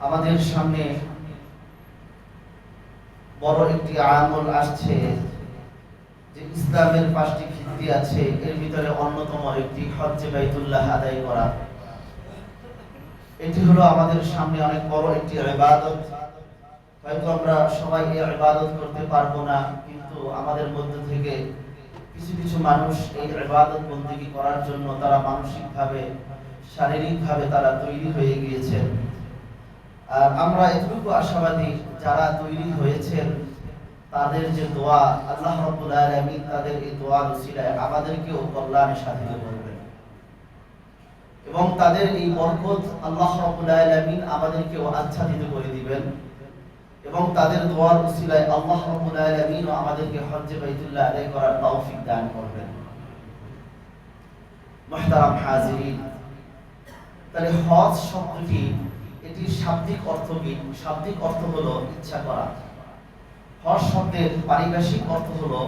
আমাদের সামনে বড় একটি আমল আসছে, যে ইসলামের 5টি ভিত্তি আছে, এর ভিতরে অন্যতম একটি হজ্জে বাইতুল্লাহ আদায় করা। এটি হলো আমাদের সামনে অনেক বড় একটি ইবাদত। হয়তো আমরা সবাই এই ইবাদত করতে পারবো না, কিন্তু আমাদের মধ্য থেকে কিছু কিছু মানুষ এই ইবাদত বন্দেগী করার জন্য তারা মানসিকভাবে, শারীরিকভাবে তারা তৈরি হয়ে গিয়েছেন। আর আমরা এতটুকু আশাবাদী, যারা তৈরি হয়েছেন তাদের যে দোয়া, আল্লাহ রাব্বুল আলামিন তাদের এই দোয়ার উসিলায় আমাদেরকেও কল্যাণে সাধিত করবেন এবং তাদের এই বরকত আল্লাহ রাব্বুল আলামিন আমাদেরকেও আচ্ছাদিত করে দিবেন এবং তাদের দোয়ার উসিলায় আল্লাহ রাব্বুল আলামিন আমাদেরকে হজ্জে বাইতুল্লাহ আদায় করার তৌফিক দান করবেন। মুহতারাম হাজিরিন, তাহলে হজ শব্দটি, এটির শাব্দিক অর্থ কি? শাব্দিক অর্থ হলো ইচ্ছা করা। হজ শব্দের পারিভাষিক অর্থ হলো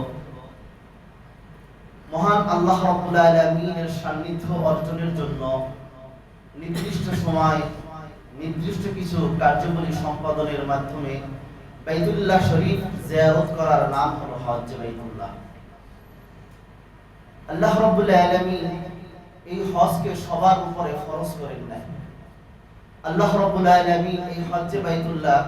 মহান আল্লাহ রাব্বুল আলামিনের সান্নিধ্য অর্জনের জন্য নির্দিষ্ট সময় নির্দিষ্ট কিছু কার্যাবলী সম্পাদনের মাধ্যমে বাইতুল্লাহ শরীফ জিয়ারত করার নাম হলো হজ বাইতুল্লাহ। আল্লাহ রাব্বুল আলামিন এই হজকে সবার উপরে ফরজ করেন নাই। আল্লাহ রাব্বুল আলামিন এই হজ্জে বাইতুল্লাহ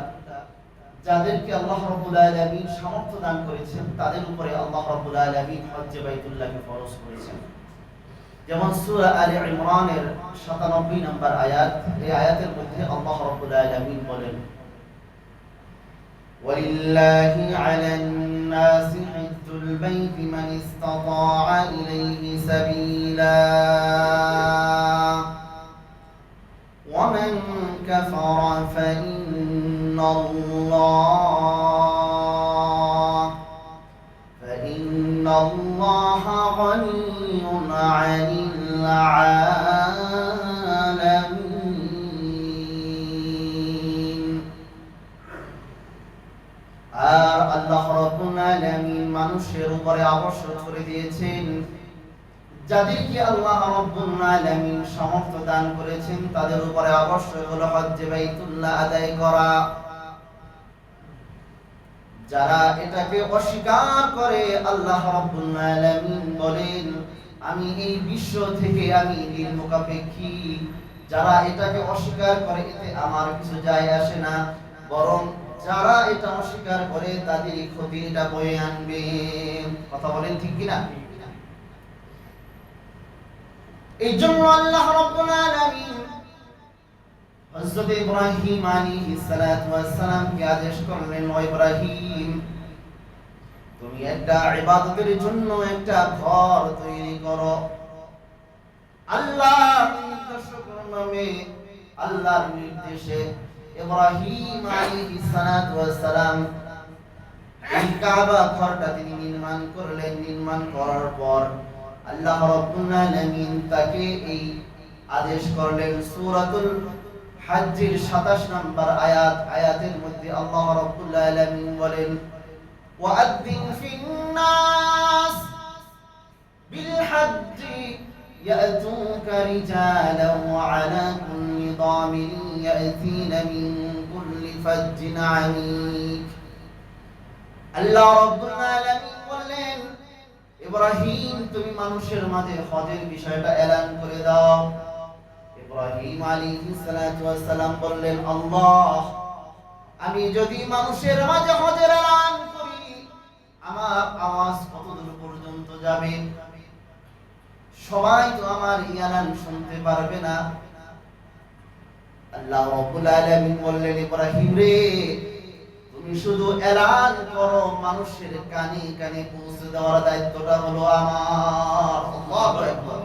যাদেরকে আল্লাহ রাব্বুল আলামিন সামর্থ্য দান করেছেন তাদের উপরে আল্লাহ রাব্বুল আলামিন হজ্জে বাইতুল্লাহকে ফরজ করেছেন। যেমন সূরা আলে ইমরানের ৯৭ নম্বর আয়াত, এই আয়াতের মধ্যে আল্লাহ রাব্বুল আলামিন বলেন, ওয়ালিল্লাহি আলান নাসি হিজ্জুল বাইতি মান ইসতাতাআ ইলাইহি সাবিলা ওয়া মান কাফারা فإن الله غني عن العالمين। আর আল্লাহ রাব্বুল আলামিন মানুষের উপরে আবশ্যক করে দিয়েছেন, যাদেরকে আল্লাহ রাব্বুল আলামিন সামর্থ্য দান করেছেন তাদের উপরে আবশ্যক হলো হজ্জে বাইতুল্লাহ আদায় করা। যারা এটাকে অস্বীকার করে আল্লাহ রাব্বুল আলামিন বলেন, আমি এই বিশ্ব থেকে আমি নির্মুখাপেক্ষী। যারা এটাকে অস্বীকার করে এতে আমার কিছু যায় আসে না, বরং যারা এটা অস্বীকার করে তাদের ক্ষতি এটা বয়ে আনবে। কথা বলেন ঠিক কিনা? এই জন্য আল্লাহ রাব্বুল আলামিন হযরত ইব্রাহিম আলাইহিস সালাতু ওয়াস সালামকে আদেশ করলেন, ও ইব্রাহিম, তুমি একটা ইবাদতের জন্য একটা ঘর তৈরি করো। আল্লাহর নির্দেশক্রমে, আল্লাহর নির্দেশে ইব্রাহিম আলাইহিস সালাতু ওয়াস সালাম এই কাবা ঘরটা তিনি নির্মাণ করলেন। নির্মাণ করার পর আল্লাহ রাব্বুল আলামিন তাকে এই আদেশ করলেন, সূরাতুল হজ্জের ২৭ নম্বর আয়াতের মধ্যে আল্লাহ রাব্বুল আলামিন বলেন, ওয়াআযিন ফিন-নাস বিল-হজ্জি ইয়াতুকা রিজালান ওয়া আলা কুল্লি দামিরিন ইয়াতিনা মিন কুল্লি ফাজ্জিন আমিক। আল্লাহ রাব্বুল আলামিন বললেন, ইব্রাহিম, তুমি মানুষের মাঝে হজের বিষয়টা এলান করে দাও। ইব্রাহিম আলাইহিস সালাতু ওয়াস সালাম বললেন, আল্লাহ, আমি যদি মানুষের মাঝে হজের এলান করি আমার আওয়াজ কতদূর পর্যন্ত যাবে? সবাই তো আমার এই এলান শুনতে পারবে না। আল্লাহ রাব্বুল আলামিন বললেন, ইব্রাহিম রে, তুমি শুধু এলান করো, মানুষের কানে কানে পৌঁছে দেওয়ার দায়িত্বটা হলো আমার। আল্লাহু আকবার।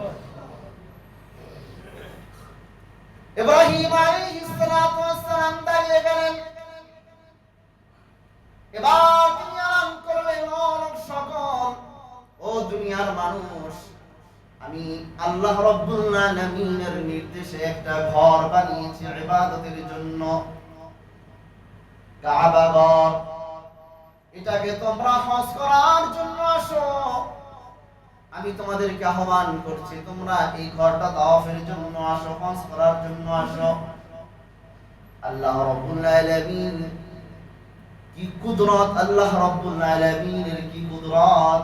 ইব্রাহিম আলাইহিস সালাতু ওয়াস সালাম দাঁড়িয়ে গেলেন। এবার তিনি এলান করলেন, ও সকল, ও দুনিয়ার মানুষ, আমি আল্লাহ রাব্বুল আলামিনের নির্দেশে একটা ঘর বানিয়েছি ইবাদতের জন্য, কাবা ঘর। এটাকে তোমরা হজ করার জন্য আসো। আমি তোমাদেরকে আহ্বান করছি, তোমরা এই ঘরটা তাওয়াফের জন্য আসো, হজ করার জন্য আসো। আল্লাহ রাব্বুল আলামিন কি কুদরত, আল্লাহ রাব্বুল আলামিনের কি কুদরত।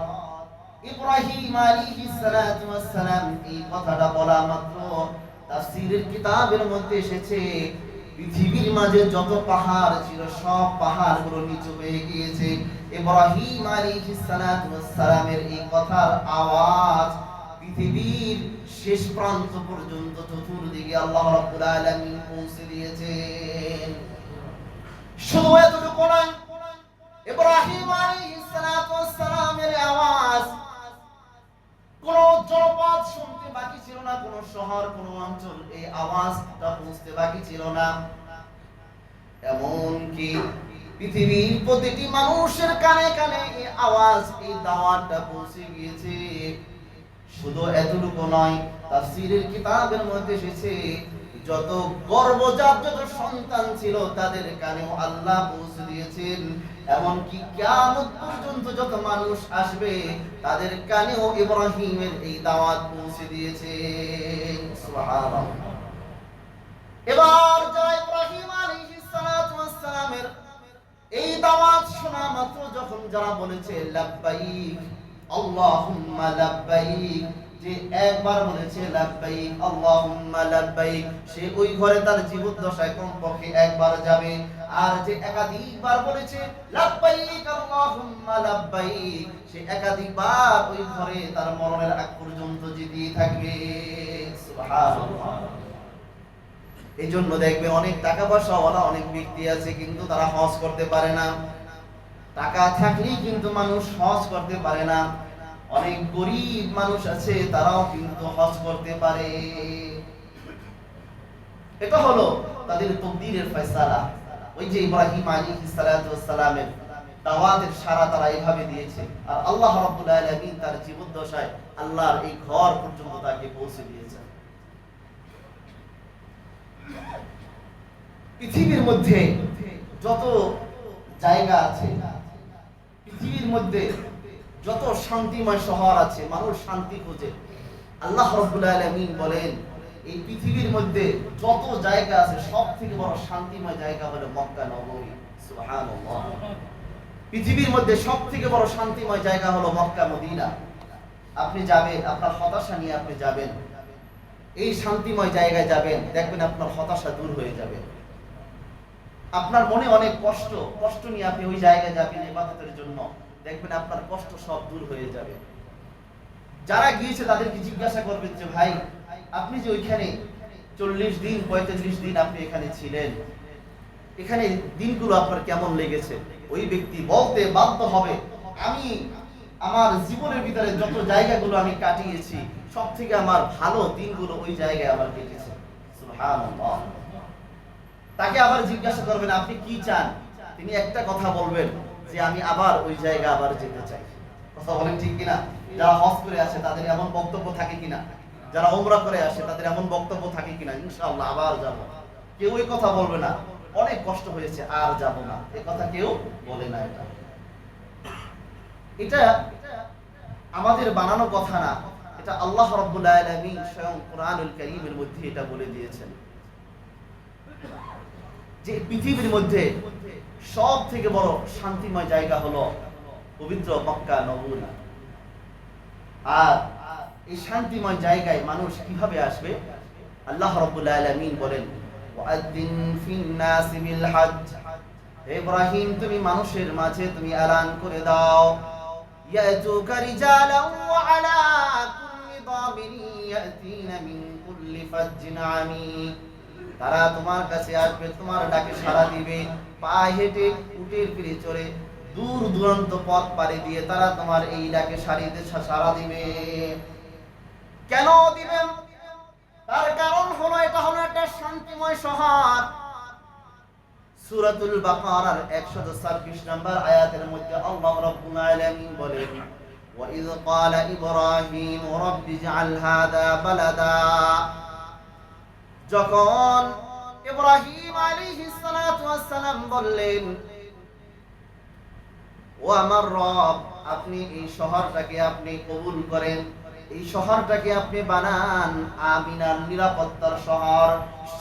ইব্রাহিম আলাইহিস সালাতু ওয়াস সালাম এই কথাটা বলা মাত্র তাফসীরের কিতাবের মধ্যে এসেছে পৃথিবীর মাঝে যত পাহাড় ছিল সব পাহাড়গুলো নিচু হয়ে গিয়েছে। ইব্রাহিম আলাইহিস সালাতু ওয়াস সালামের এই কথার আওয়াজ পৃথিবীর শেষ প্রান্ত পর্যন্ত চতুর্দিকে আল্লাহ রাব্বুল আলামিন পৌঁছে দিয়েছেন। শুধু এতটুকু নয়, ইব্রাহিম আলাইহিস সালাতু ওয়াস সালামের আওয়াজ কোন জনপদ শুনতে বাকি ছিল না, কোন শহর কোন অঞ্চল এই আওয়াজটা পৌঁছতে বাকি ছিল না। এমনকি পৃথিবীর প্রতিটি মানুষের কানে কানে এই আওয়াজ, এই দাওয়াতটা পৌঁছে গিয়েছে। শুধু এতটুকু নয়, তাফসীরের কিতাবের মধ্যে এসেছে যত গর্ভজাত যত সন্তান ছিল তাদের কানেও আল্লাহ পৌঁছে দিয়েছেন। এমনকি কিয়ামত পর্যন্ত যত মানুষ আসবে তাদের কানেও ইব্রাহিমের এই দাওয়াত পৌঁছে দিয়েছেন। সুবহানাল্লাহ। এবার যারা ইব্রাহিম আলাইহিস সালাতু ওয়াস সালামের এই দাওয়াত শোনা মাত্র যখন যারা বলেছে লাব্বাইক আল্লাহুম্মা লাব্বাইক, যে একবার বলেছে লাব্বাইক আল্লাহুম্মা লাব্বাইক, সে ওই ঘরে তার জীবদ্দশায় কমপক্ষে একবার যাবে। আর যে একাধিকবার বলেছে লাব্বাইক আল্লাহুম্মা লাব্বাইক, সে একাধিকবার ওই ঘরে তার মরণের আগ পর্যন্ত জিতেই থাকবে। সুবহানাল্লাহ। এই জন্য দেখবে অনেক টাকা পয়সাওয়ালা অনেক ব্যক্তি আছে কিন্তু তারা হজ করতে পারে না। টাকা থাকলেই কিন্তু মানুষ হজ করতে পারে না। অনেক গরিব মানুষ আছে তারাও কিন্তু হজ করতে পারে। এটা হলো তাদের তকদীরের ফয়সালা। ওই যে ইব্রাহিম আলাইহিস সালাতু ওয়াস সালামের দাওয়াতের সারা তারা এইভাবে দিয়েছে, আর আল্লাহ রাব্বুল আলামিন তার জীবদ্দশায় আল্লাহর এই ঘর পর্যন্ত তাকে পৌঁছে দিয়েছেন। পৃথিবীর মধ্যে যত জায়গা আছে, পৃথিবীর মধ্যে যত শান্তিময় শহর আছে, মানুষ শান্তি খোঁজে। আল্লাহ রাব্বুল আলামিন বলেন এই পৃথিবীর মধ্যে যত জায়গা আছে সবথেকে বড় শান্তিময় জায়গা হলো মক্কা নগরী। সুবহানাল্লাহ। পৃথিবীর মধ্যে সবথেকে বড় শান্তিময় জায়গা হলো মক্কা মদিনা। আপনি যাবেন, আপনার হতাশা নিয়ে আপনি যাবেন, এই শান্তিময় জায়গায় যাবেন, দেখবেন আপনার হতাশা দূর হয়ে যাবে। আপনার মনে অনেক কষ্ট, কষ্ট নিয়ে আপনি ওই জায়গায় যাবেন ইবাদতের জন্য, দেখবেন আপনার কষ্ট সব দূর হয়ে যাবে। যারা গিয়েছে তাদেরকে জিজ্ঞাসা করবেন যে ভাই আপনি যে ওইখানে 40 দিন 45 দিন আপনি এখানে ছিলেন, এখানে দিনগুলো আপনার কেমন লেগেছে? ওই ব্যক্তি বলতে বাধ্য হবে আমি আমার জীবনের ভিতরে যত জায়গাগুলো আমি কাটিয়েছি সব থেকে আমার ভালো দিনগুলো ওই জায়গায় আমার কেটেছে। সুবহানাল্লাহ। তাকে আবার জিজ্ঞাসা করবেন আপনি কি চান, তিনি একটা কথা বলবেন যে আমি আবার ওই জায়গা আবার যেতে চাই। কথা বলেন ঠিক কিনা? যারা হজ করে আসে তাদের এমন বক্তব্য থাকে কিনা? যারা উমরা করে আসে তাদের এমন বক্তব্য থাকে কিনা ইনশাআল্লাহ আবার যাব? কেউ এই কথা বলবে না অনেক কষ্ট হয়েছে আর যাব না, এই কথা কেউ বলে না। এটা আমাদের বানানো কথা না, এটা আল্লাহ রাব্বুল আলামিন স্বয়ং কোরআনুল কারীমের মধ্যে এটা বলে দিয়েছেন যে পৃথিবীর মধ্যে সব থেকে বড় শান্তিময় জায়গা হলো পবিত্র মক্কা নগরী। আর এই শান্তিময় জায়গায় মানুষ কিভাবে আসবে? আল্লাহ রাব্বুল আলামিন বলেন ওয়াআযিন ফিন নাস বিল হজ, ইব্রাহিম তুমি মানুষের মাঝে তুমি এলান করে দাও ইয়াতুকা রিজালান ওয়া আলা কুল্লি দাবিরি ইয়াতিনা মিন কুল্লি ফাজ্জিন আমিক, তারা তোমার কাছে আসবে, তোমার ডাকে সাড়া দিবে, পায়ে হেঁটে উটের পিঠে চড়ে দূর দূরান্ত পথ পাড়ি দিয়ে তারা তোমার এই ডাকে সাড়া দিবে। কেন দিবেন? তার কারণ হলো এটা হলো একটা শান্তিময় শহর। সূরাতুল বাকারার 126 নম্বর আয়াতের মধ্যে আল্লাহ রাব্বুল আলামিন বলেন ওয়া ইয ক্বালা ইব্রাহিম রাব্বি ইজআল হাযা বালাদা, যখন ইব্রাহিম আলাইহিস সালাতু ওয়াস সালাম বললেন ও আমার রব আপনি এই শহরটাকে আপনি কবুল করেন, এই শহরটাকে আপনি বানান আমিনার নিরাপত্তার শহর,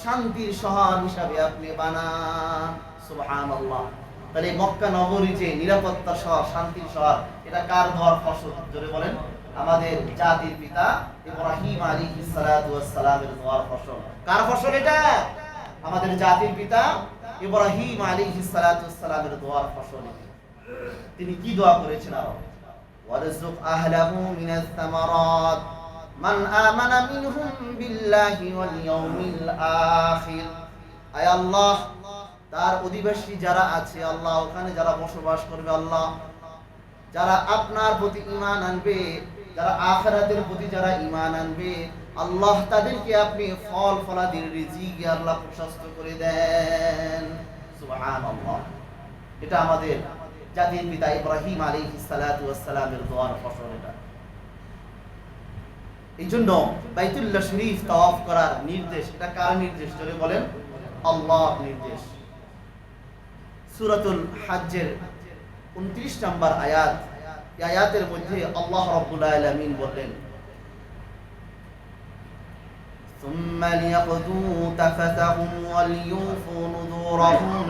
শান্তির শহর হিসাবে আপনি বানান। সুবহানাল্লাহ। তাহলে মক্কা নগরী যে নিরাপত্তার শহর, শান্তির শহর, এটা কার দোয়ার ফসল? জোরে বলেন। আমাদের জাতির পিতা ইব্রাহিম আলাইহিস সালাতু ওয়াস সালামের দোয়ার ফসল। কার ফসল এটা? আমাদের জাতির পিতা ইব্রাহিম আলাইহিস সালাতু ওয়াস সালামের দোয়ার ফসল। তিনি কি দোয়া করেছেন? আরো ওয়ারযুক আহলাহু মিনাস সামারাত মান আমানা মিনহুম বিল্লাহি ওয়াল ইয়াউমিল আখির। আয় আল্লাহ, তার অধিবাসী যারা আছে আল্লাহ, ওখানে যারা বসবাস করবে আল্লাহ, যারা আপনার প্রতি ঈমান আনবে, যারা আখিরাতের প্রতি যারা ঈমান আনবে আল্লাহ, তাদেরকে আপনি ফল ফলাদির রিজিক আল্লাহ প্রশস্ত করে দেন। সুবহানাল্লাহ। এটা আমাদের জাতির পিতা ইব্রাহিম আলাইহিস সালাতু ওয়াস সালামের দোয়ার ফসল। এটা এই জন্য বাইতুল্লাহ শরীফ তাওয়াফ করার নির্দেশ, এটা কার নির্দেশ? জোরে বলেন। আল্লাহর নির্দেশ। সূরাতুল হজ্জের 29 নম্বর আয়াত, এই আয়াতের মধ্যে আল্লাহ রাব্বুল আলামিন বলেন, সুম্মা লিয়াকদু তাফাতাহুম ওয়ালিয়ুফু নুযুরাহুম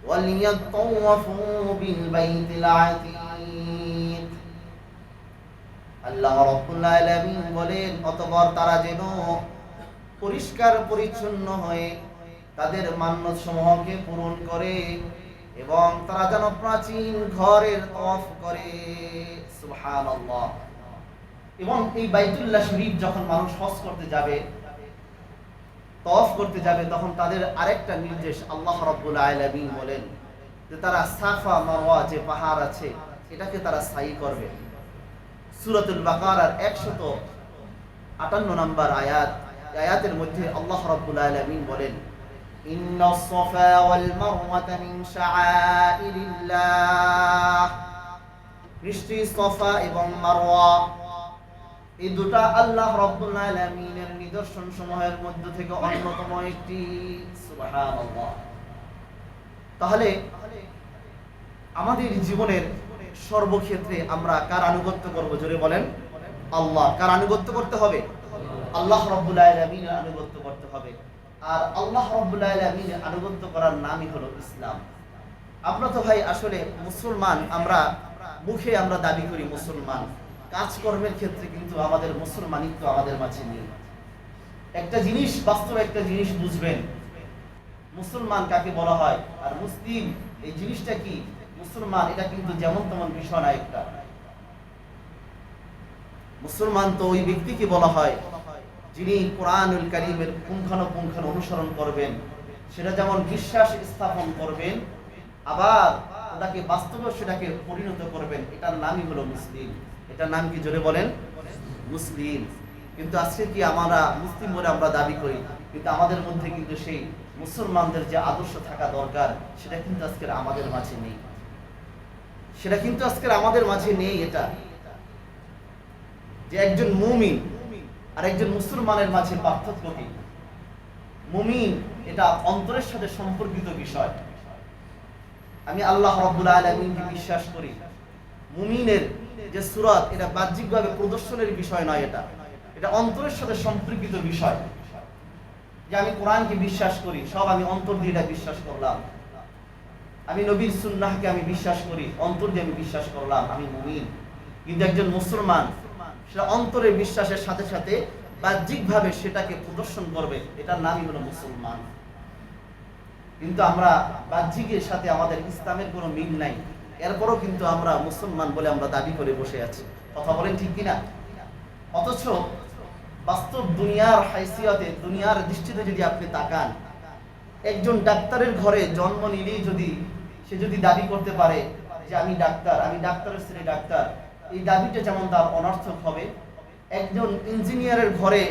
ওয়ালিয়াতাওয়াফু বিল বাইতিল আতীক। আল্লাহ রাব্বুল আলামিন বলেন, অতঃপর তারা যেন পরিষ্কার পরিচ্ছন্ন হয়ে তাদের মান্যত সমূহকে পূরণ করে এবং তারা যেন প্রাচীন ঘরের তাওয়াফ করে। সুবহানাল্লাহ। এবং এই বাইতুল্লাহ শরীফ যখন মানুষ হজ করতে যাবে, তাওয়াফ করতে যাবে, তখন তাদের আরেকটা নির্দেশ আল্লাহ রাব্বুল আলামিন বলেন যে তারা সাফা মারওয়া যে পাহাড় আছে এটাকে তারা সাই করবে। সূরাতুল বাকারার 158 নম্বর আয়াত, এই আয়াতের মধ্যে আল্লাহ রাব্বুল আলামিন বলেন, ইন্নাস সাফা ওয়াল মারওয়াতা মিন শাআইরিল্লাহ। নিশ্চয়ই সাফা এবং মারওয়া এই দুটো আল্লাহ রাব্বুল আলামিনের নিদর্শন সমূহের মধ্যে থেকে অন্যতম একটি। সুবহানাল্লাহ। তাহলে আমাদের জীবনের সর্বক্ষেত্রে আমরা কার আনুগত্য করব? জোরে বলেন। আল্লাহ। কার আনুগত্য করতে হবে? আল্লাহ রাব্বুল আলামিনের আনুগত্য করতে হবে। আর আল্লাহ রাব্বুল আলামিনের আনুগত্য করার নামই হলো ইসলাম। আমরা তো ভাই আসলে মুসলমান, আমরা মুখে আমরা দাবি করি মুসলমান, কাজকর্মের ক্ষেত্রে কিন্তু আমাদের মুসলমানিত্ব আমাদের মাঝে নেই। একটা জিনিস, বাস্তবে একটা জিনিস বুঝবেন, মুসলমান কাকে বলা হয় আর মুসলিম এই জিনিসটা কি, মুসলমান এটা কিন্তু যেমন তেমন বিষয় না। একটা মুসলমান তো ওই ব্যক্তিকে বলা হয় যিনি কোরআনুল কারীমের পুঙ্খানুপুঙ্খ অনুসরণ করবেন, সেটা যেমন বিশ্বাস স্থাপন করবেন, আবার ওটাকে বাস্তবে সেটাকে পরিণত করবেন। এটার নামই হলো মুসলিম। এটার নাম কি? জোরে বলেন। মুসলিম। কিন্তু আজকে কি আমরা মুসলিম বলে আমরা দাবি করি, কিন্তু আমাদের মধ্যে কিন্তু সেই মুসলমানদের যে আদর্শ থাকা দরকার সেটা কিন্তু আজকের আমাদের মাঝে নেই। সেটা কিন্তু আজকের আমাদের মাঝে নেই। এটা যে একজন মুমিন আর একজন মুসলমানের মাঝে পার্থক্য কি? মুমিন এটা অন্তরের সাথে সম্পর্কিত বিষয়। আমি আল্লাহ রাব্বুল আলামিনকে বিশ্বাস করি। মুমিনের যে সূরাত এটা বাহ্যিকভাবে প্রদর্শনের বিষয় নয়, এটা অন্তরের সাথে সম্পর্কিত বিষয়। যে আমি কোরআনকে বিশ্বাস করি, সব আমি অন্তর দিয়ে এটা বিশ্বাস করলাম। আমি নবীর সুন্নাহকে আমি বিশ্বাস করি, অন্তর দিয়ে আমি বিশ্বাস করলাম, আমি মুমিন। কিন্তু একজন মুসলমান সেটা অন্তরের বিশ্বাসের সাথে সাথে বাহ্যিকভাবে সেটাকে প্রদর্শন করবে, এটার নামই হলো মুসলমান। কিন্তু আমরা বাহ্যিকের সাথে আমাদের ইসলামের কোনো মিল নাই, এরপরও কিন্তু আমরা মুসলমান বলে আমরা দাবি করে বসে আছি। কথা বলেন ঠিক কিনা? অথচ বাস্তব দুনিয়ার হাইসিয়তে, দুনিয়ার দৃষ্টিতে যদি আপনি তাকান, একজন ডাক্তারের ঘরে জন্ম নিলেই যদি সে যদি দাবি করতে পারে যে আমি ডাক্তার, আমি ডাক্তারের ছেলে ডাক্তার, এই দাবিটা যেমন তার অনর্থক হবে। একজন ইঞ্জিনিয়ারের ঘরে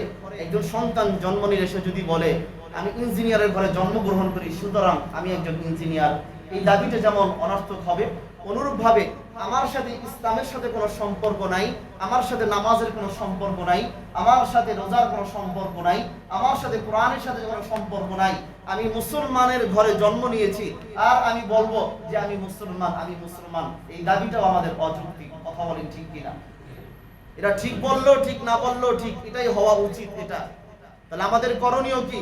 একজন সন্তান জন্ম নিলে সে যদি বলে আমি ইঞ্জিনিয়ারের ঘরে জন্মগ্রহণ করি সুতরাং আমি একজন ইঞ্জিনিয়ার, এই দাবিটা যেমন অনর্থক হবে, অনুরূপভাবে আমার সাথে ইসলামের সাথে কোনো সম্পর্ক নাই, আমার সাথে নামাজের কোনো সম্পর্ক নাই, আমার সাথে রোজার কোনো সম্পর্ক নাই, আমার সাথে কোরআনের সাথে কোনো সম্পর্ক নাই, আমি মুসলমানের ঘরে জন্ম নিয়েছি আর আমি বলবো যে আমি মুসলমান, আমি মুসলমান, এই দাবিটাও আমাদের অযৌক্তিক। কথা বলেন ঠিক কিনা? এটা ঠিক বললেও ঠিক, না বললেও ঠিক, এটাই হওয়া উচিত। এটা তাহলে আমাদের করণীয় কি?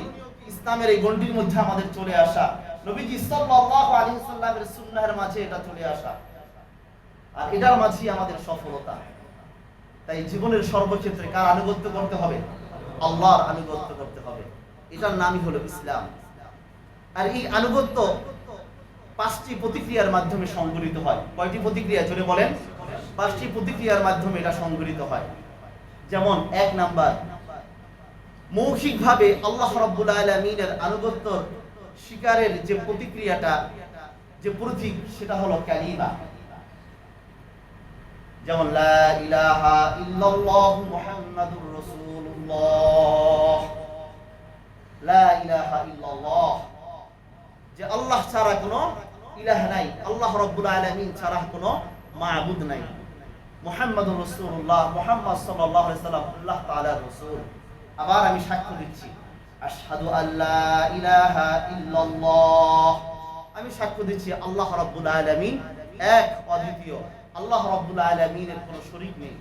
ইসলামের এই গণ্ডির মধ্যে আমাদের চলে আসা, নবীজি সাল্লাল্লাহু আলাইহি ওয়াসাল্লামের সুন্নাহের মাঝে এটা চলে আসা, আর এটার মাঝেই আমাদের সফলতা। তাই জীবনের সর্বক্ষেত্রে কার আনুগত্য করতে হবে? আল্লাহর আনুগত্য করতে হবে। এটার নামই হলো ইসলাম। আর এই আনুগত্য 5টি প্রতিক্রিয়ার মাধ্যমে সংগঠিত হয়। কয়টি প্রতিক্রিয়া জোরে বলেন? 5টি প্রতিক্রিয়ার মাধ্যমে এটা সংগঠিত হয়। যেমন 1 নাম্বার, মৌখিকভাবে আল্লাহ রাব্বুল আলামিনের আনুগত্য স্বীকারের যে প্রতিক্রিয়াটা, যে প্রতীক, সেটা হলো কালিমা। যেমন লা ইলাহা ইল্লাল্লাহু মুহাম্মাদুর রাসূলুল্লাহ, লা ইলাহা ইল্লাল্লাহ, যে আল্লাহ ছাড়া কোনো ইলাহ নাই, আল্লাহ রাব্বুল আলামিন ছাড়া কোনো মাবুদ নাই। মুহাম্মাদুর রাসূলুল্লাহ, মুহাম্মদ সাল্লাল্লাহু আলাইহি সাল্লাম আল্লাহ তাআলার রাসূল। আবার আমি সাক্ষ্য দিচ্ছি, আশহাদু আল্লা ইলাহা ইল্লাল্লাহ, আমি সাক্ষ্য দিচ্ছি আল্লাহ রাব্বুল আলামিন এক, অদ্বিতীয়, আল্লাহ রাব্বুল আলামিনের কোনো শরীক নেই।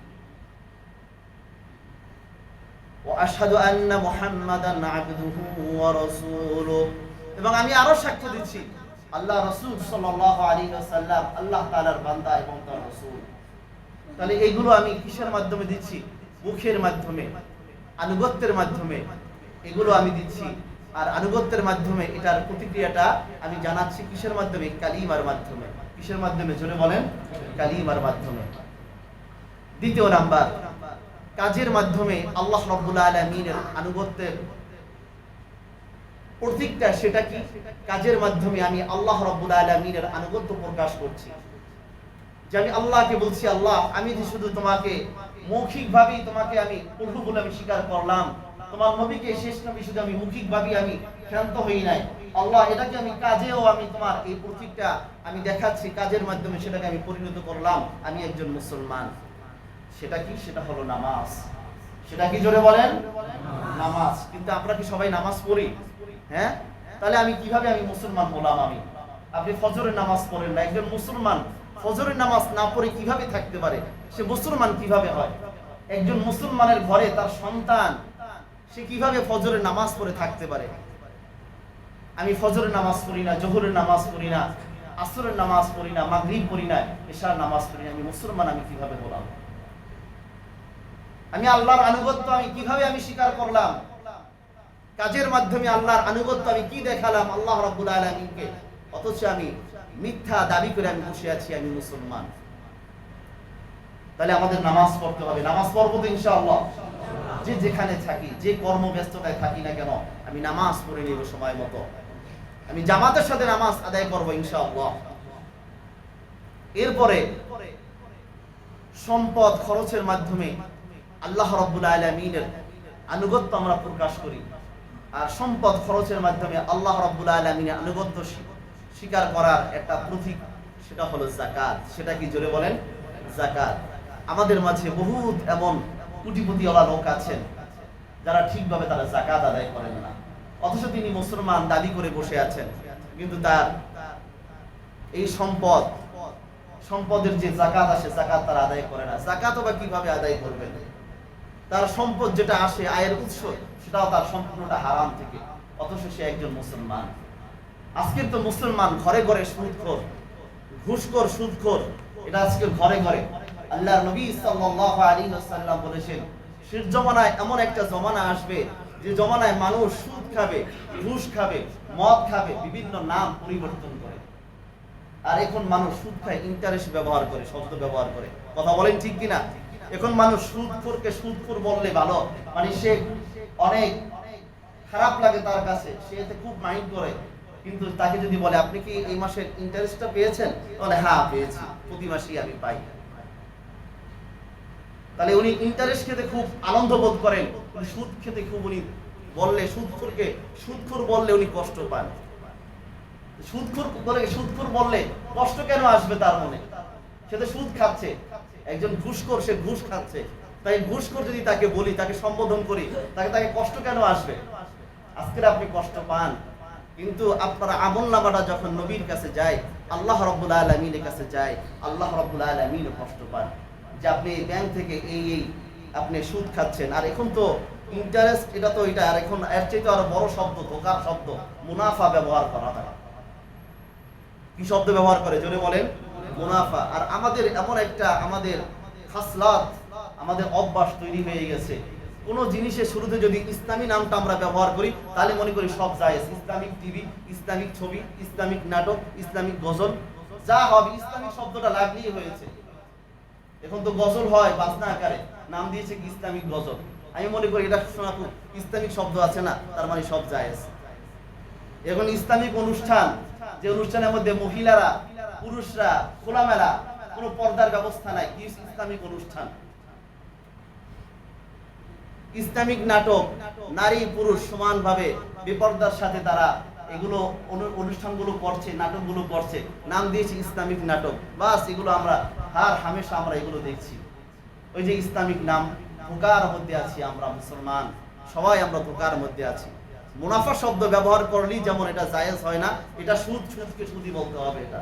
ওয়া আশহাদু আন্না মুহাম্মাদান আবদুহু ওয়া রাসূলুহু, এবং আমি আরো সাক্ষ্য দিচ্ছি আল্লাহ রাসূল সাল্লাল্লাহু আলাইহি ওয়াসাল্লাম আল্লাহ তাআলার বান্দা এবং তার রাসূল। তাহলে এইগুলো আমি কিসের মাধ্যমে দিচ্ছি? মুখের মাধ্যমে, আনুগত্যের মাধ্যমে এগুলো আমি দিচ্ছি। আর আনুগত্যের মাধ্যমে এটার প্রতিক্রিয়াটা আমি জানাচ্ছি কিসের মাধ্যমে? কালিমার মাধ্যমে। কিসের মাধ্যমে জোরে বলেন? কালিমার মাধ্যমে। দ্বিতীয় নাম্বার, কাজের মাধ্যমে আল্লাহ রাব্বুল আলামিনের আনুগত্যের প্রতীকটা, সেটা কি? কাজের মাধ্যমে আমি আল্লাহ রাব্বুল আলামিনের আনুগত্য প্রকাশ করছি। যে আমি আল্লাহকে বলছি, আল্লাহ আমি যে শুধু তোমাকে মৌখিকভাবেই তোমাকে আমি প্রভু বলে আমি স্বীকার করলাম, তোমার নবীকে শেষ নবী শুধু আমি মৌখিকভাবেই আমি ক্ষান্ত হই নাই, আল্লাহ এটাকে আমি কাজেও আমি তোমার এই প্রতীকটা আমি দেখাচ্ছি, কাজের মাধ্যমে সেটাকে আমি পরিণত করলাম আমি একজন মুসলমান। সেটা কি? সেটা হলো নামাজ। সেটা কি জোরে বলেন? নামাজ। কিন্তু আমরা কি সবাই নামাজ পড়ি? হ্যাঁ, তাহলে আমি কিভাবে আমি মুসলমান হলাম? আপনি ফজরের নামাজ পড়েন না, একজন মুসলমান ফজরের নামাজ না পড়ে কিভাবে থাকতে পারে? সে মুসলমান কিভাবে হয়? একজন মুসলমানের ঘরে তার সন্তান, সে কিভাবে ফজরের নামাজ পড়ে থাকতে পারে? আমি ফজরের নামাজ পড়ি না, জোহরের নামাজ পড়ি না, আসরের নামাজ পড়ি না, মাগরিব পড়ি না, এশার নামাজ পড়ি না, আমি মুসলমান আমি কিভাবে হলাম? আমি আল্লাহর আনুগত্য আমি কিভাবে আমি স্বীকার করলাম? কাজের মাধ্যমে আল্লাহর আনুগত্য আমি কি দেখালাম আল্লাহ রাব্বুল আলামিনকে, অথচ আমি মিথ্যা দাবি করে আমি বসে আছি আমি মুসলমান। তাহলে আমাদের নামাজ পড়তে হবে। নামাজ পড়বো তো ইনশাআল্লাহ। যে যেখানে থাকি, যে কর্মব্যস্ততায় থাকি না কেন, আমি নামাজ পড়ে নিব সময় মতো, আমি জামাতের সাথে নামাজ আদায় করবো ইনশাআল্লাহ। এরপরে সম্পদ খরচের মাধ্যমে আল্লাহ রাব্বুল আলামিনের আনুগত্য আমরা প্রকাশ করি। আর সম্পদ খরচের মাধ্যমে আল্লাহ রাব্বুল আলামিনের আনুগত্য স্বীকার করার একটা প্রতীক, সেটা হলো যাকাত। সেটা কি জোরে বলেন? যাকাত। আমাদের মাঝে বহুত এমন কোটিপতিওয়ালা লোক আছেন যারা ঠিকভাবে তারা যাকাত আদায় করেন না, অথচ তিনি মুসলমান দাবি করে বসে আছেন, কিন্তু তার এই সম্পদের যে যাকাত আসে, যাকাত তারা আদায় করে না। যাকাত বা কিভাবে আদায় করবেন? তার সম্পদ যেটা আসে, আয়ের উৎস, সেটাও তার সম্পূর্ণটা হারাম থেকে, অথচ সে একজন মুসলমান। আজকের তো মুসলমান ঘরে ঘরে সুদখোর, ঘুষখোর, সুদখোর, এটা আজকে ঘরে ঘরে। আল্লাহর নবী সাল্লাল্লাহু আলাইহি ওয়াসাল্লাম বলেছেন, শেষ জমানায় এমন একটা জমানা আসবে যে জমানায় মানুষ সুদ খাবে, ঘুষ খাবে, মদ খাবে, বিভিন্ন নাম পরিবর্তন করে। আর এখন মানুষ সুদ খায়, ইন্টারেস্ট ব্যবহার করে, শব্দ ব্যবহার করে। কথা বলেন ঠিক কিনা? এখন মানুষ সুদখোরকে সুদখোর বললে ভালো, মানে সে অনেক খারাপ লাগে তার কাছে, সে এতে খুব মাইন্ড করে। কিন্তু তাকে যদি বলে আপনি কি এই মাসের ইন্টারেস্টটা পেয়েছেন, তাহলে হ্যাঁ পেয়েছি, প্রতি মাসেই আমি পাই, তাহলে উনি ইন্টারেস্ট খেতে খুব আনন্দ বোধ করেন। সুদ খেতে খুব উনি বললে, সুদখোর বললে উনি কষ্ট পান। সুদখোর বললে কষ্ট কেন আসবে তার মনে? সে তো সুদ খাচ্ছে। একজন ঘুষখোর, সে ঘুষ খাচ্ছে, তাই ঘুষখোর যদি তাকে বলি, তাকে সম্বোধন করি, তাকে কষ্ট কেন আসবে? আজকে আপনি কষ্ট পান, কিন্তু আপনার আমলনামাটা যখন নবীর কাছে যায়, আল্লাহ রাব্বুল আলামিনের কাছে যায়, আল্লাহ রাব্বুল আলামিন কষ্ট পান। যে আপনি ব্যাংক থেকে এই আপনি সুদ খাচ্ছেন, আর এখন তো ইন্টারেস্ট, এটা তো এটা, আর এখন এর চেয়ে তো আরো বড় শব্দ, ধোকার শব্দ মুনাফা ব্যবহার করা হয়। কি শব্দ ব্যবহার করে জোরে বলেন? মুনাফা। আর আমাদের এমন একটা আমাদের খাসলাত, আমাদের অভ্যাস তৈরি হয়ে গেছে, কোন জিনিসের শুরুতে যদি ইসলামী নামটা আমরা ব্যবহার করি তাহলে মনে করি সব জায়েজ। ইসলামিক টিভি, ইসলামিক ছবি, ইসলামিক নাটক, ইসলামিক গজল, যা হবে ইসলামিক শব্দটা লাগলেই হয়েছে। এখন তো গজল হয় বাজনা আকারে, নাম দিয়েছে কি ইসলামিক গজল। আমি মনে করি এটা শোনা খুব ইসলামিক শব্দ আছে না, তার মানে সব জায়েজ। এখন ইসলামিক অনুষ্ঠান, যে অনুষ্ঠানের মধ্যে মহিলারা পুরুষরা খোলামেলা, কোনো পর্দার ব্যবস্থা নাই, কি ইসলামিক অনুষ্ঠান? ইসলামিক নাটক, নারী পুরুষ সমানভাবে বেপর্দার সাথে তারা এগুলো অনুষ্ঠানগুলো করছে, নাটকগুলো করছে, নাম দিয়েছে ইসলামিক নাটক। বাস এগুলো আমরা হামেশা আমরা এগুলো দেখছি। ওই যে ইসলামিক নাম, ধোঁকার মধ্যে আছি আমরা মুসলমান, সবাই আমরা ধোঁকার মধ্যে আছি। মুনাফা শব্দ ব্যবহার করলেই যেমন এটা জায়েজ হয় না, এটা সুদকে সুদই বলতে হবে। এটা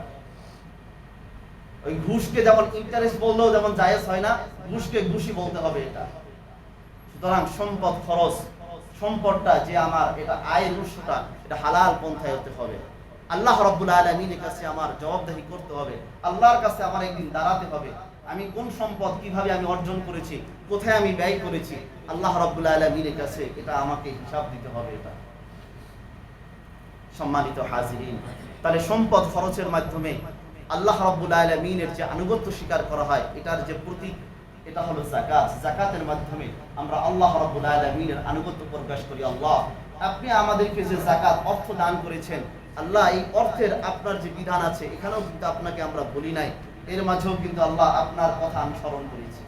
ওই ঘুষকে যেমন ইন্টারেস্ট বললেও যেমন জায়েজ হয় না, ঘুষকে ঘুষই বলতে হবে এটা। সুতরাং সম্পদ খরচ, সম্পদটা যে আমার, এটা আয়ের উৎসটা এটা হালাল পন্থায় হতে হবে। আল্লাহ রাব্বুল আলামিনের কাছে আমার জবাবদিহি করতে হবে, আল্লাহর কাছে আমার একদিন দাঁড়াতে হবে। আমি কোন সম্পদ কিভাবে আমি অর্জন করেছি, কোথায় আমি ব্যয় করেছি, আল্লাহ রাব্বুল আলামিনের কাছে এটা আমাকে হিসাব দিতে হবে। এটা সম্মানিত হাজিরিন, তাহলে সম্পদ খরচের মাধ্যমে আল্লাহ রাব্বুল আলামিনের যে আনুগত্য স্বীকার করা হয়, এটার যে প্রতীক, এটা হলো যাকাত। যাকাতের মাধ্যমে আমরা আল্লাহ রাব্বুল আলামিনের আনুগত্য প্রকাশ করি। আল্লাহ, আপনি আমাদেরকে যে যাকাত অর্থ দান করেছেন, আল্লাহ এই অর্থের আপনার যে বিধান আছে, এখানেও কিন্তু আপনাকে আমরা বলি নাই, এর মাঝেও কিন্তু আল্লাহ আপনার কথা আমি স্মরণ করেছি।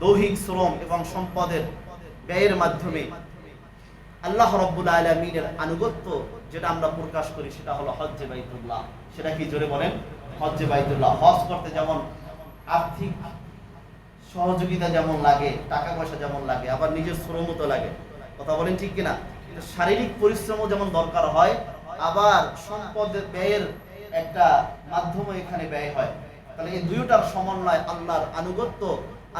দৈহিক শ্রম এবং সম্পদের ব্যয়ের মাধ্যমে আল্লাহ রাব্বুল আলামিনের আনুগত্য যেটা আমরা প্রকাশ করি, সেটা হলো হজ্জে বাইতুল্লাহ। সেটা কি জোরে বলেন? হজ্জে বাইতুল্লাহ। হজ করতে যেমন আর্থিক সহযোগিতা যেমন লাগে, টাকা পয়সা যেমন লাগে, আবার নিজের শ্রমও তো লাগে, কথা বলেন ঠিক কিনা? শারীরিক পরিশ্রমও যেমন দরকার হয়, আবার সম্পদের ব্যয়ের একটা মাধ্যমে এখানে ব্যয় হয়। তাহলে এই দুইটার সমন্বয় আল্লাহর আনুগত্য,